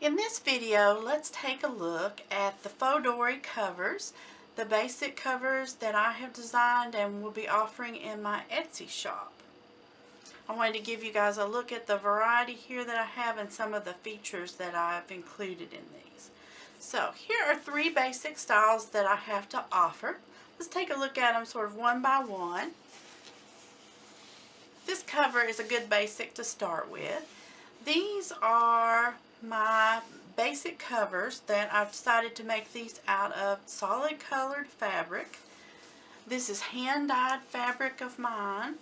In this video, let's take a look at the Fauxdori covers, the basic covers that I have designed and will be offering in my Etsy shop. I wanted to give you guys a look at the variety here that I have and some of the features that I've included in these. So here are three basic styles that I have to offer. Let's take a look at them sort of one by one. This cover is a good basic to start with. These are my basic covers that I've decided to make these out of solid colored fabric. This is hand dyed fabric of mine.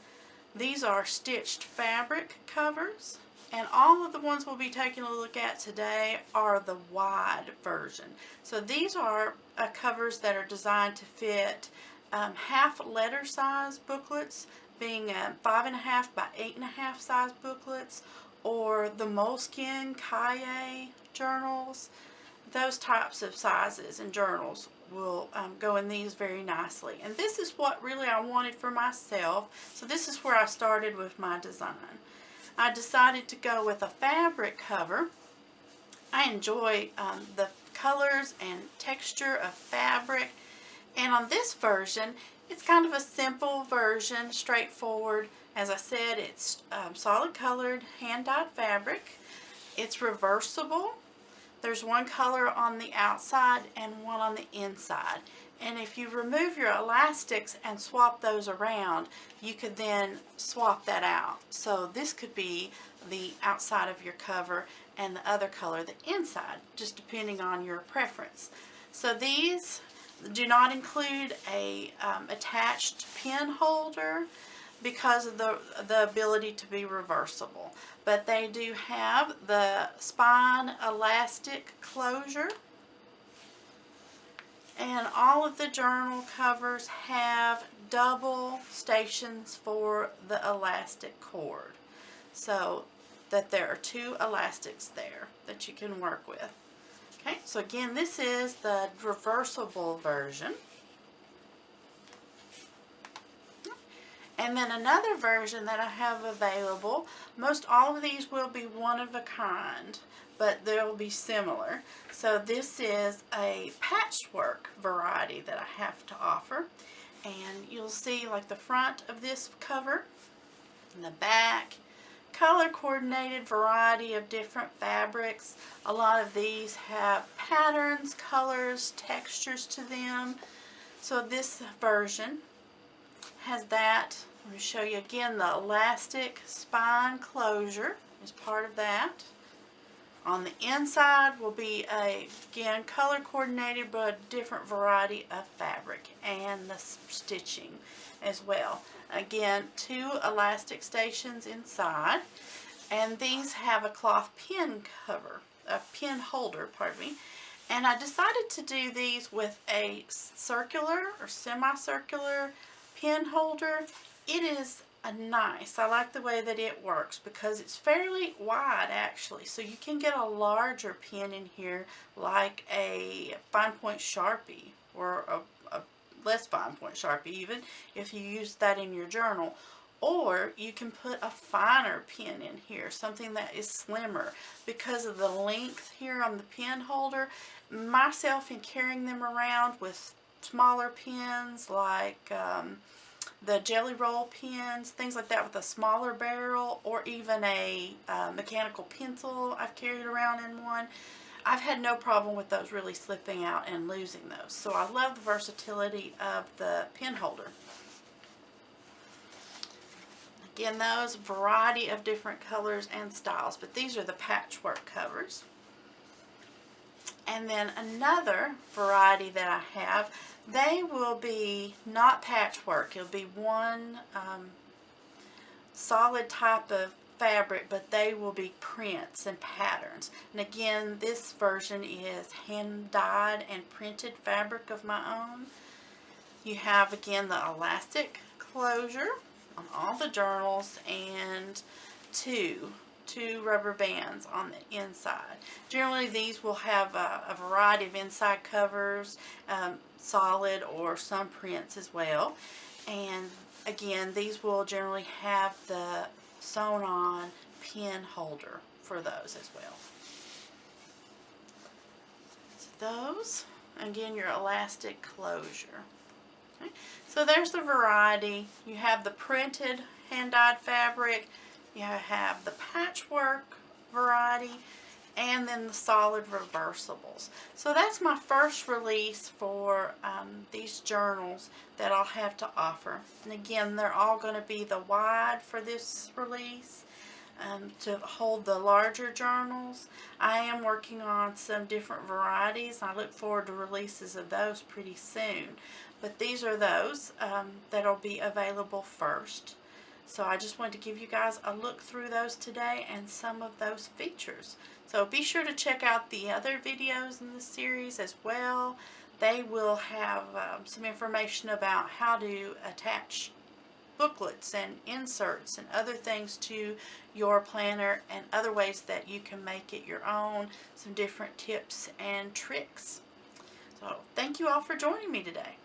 These are stitched fabric covers, and all of the ones we'll be taking a look at today are the wide version. So these are covers that are designed to fit half letter size booklets, being 5.5 by 8.5 size booklets, or the moleskin cahier journals. Those types of sizes and journals will go in these very nicely. And this is what really I wanted for myself. So this is where I started with my design. I decided to go with a fabric cover. I enjoy the colors and texture of fabric. And on this version, it's kind of a simple version, straightforward. As I said, it's solid colored hand-dyed fabric. It's reversible. There's one color on the outside and one on the inside. And if you remove your elastics and swap those around, you could then swap that out. So this could be the outside of your cover and the other color the inside, just depending on your preference. So these do not include a attached pin holder because of the ability to be reversible. But they do have the spine elastic closure, and all of the journal covers have double stations for the elastic cord, so that there are two elastics there that you can work with. Okay, so again, this is the reversible version. And then another version that I have available, most all of these will be one of a kind, but they'll be similar. So this is a patchwork variety that I have to offer. And you'll see like the front of this cover and the back, color coordinated variety of different fabrics. A lot of these have patterns, colors, textures to them. So this version has that. Let me show you again the elastic spine closure is part of that. On the inside will be again color coordinated but a different variety of fabric, and the stitching as well. Again, two elastic stations inside, and these have a cloth pin cover, a pin holder, pardon me. And I decided to do these with a circular or semicircular pin holder. It is nice. I like the way that it works because it's fairly wide actually, so you can get a larger pin in here, like a fine point Sharpie or a less fine point Sharpie even, if you use that in your journal. Or you can put a finer pin in here, something that is slimmer, because of the length here on the pin holder. Myself, in carrying them around with smaller pins like the jelly roll pins, things like that with a smaller barrel, or even a mechanical pencil I've carried around in one, I've had no problem with those really slipping out and losing those. So I love the versatility of the pin holder. Again, those variety of different colors and styles, but these are the patchwork covers. And then another variety that I have, they will be not patchwork. It'll be one solid type of fabric, but they will be prints and patterns. And again, this version is hand dyed and printed fabric of my own. You have again the elastic closure on all the journals, and two rubber bands on the inside. Generally these will have a variety of inside covers, solid or some prints as well. And again, these will generally have the sewn on pin holder for those as well. those. Again, your elastic closure. Okay. So there's the variety. You have the printed hand-dyed fabric, you have the patchwork variety, and then the solid reversibles. So that's my first release for these journals that I'll have to offer. And again, they're all going to be the wide for this release. To hold the larger journals. I am working on some different varieties. I look forward to releases of those pretty soon. But these are those that'll be available first. So I just wanted to give you guys a look through those today and some of those features. So be sure to check out the other videos in the series as well. They will have some information about how to attach booklets and inserts and other things to your planner and other ways that you can make it your own, some different tips and tricks. So thank you all for joining me today.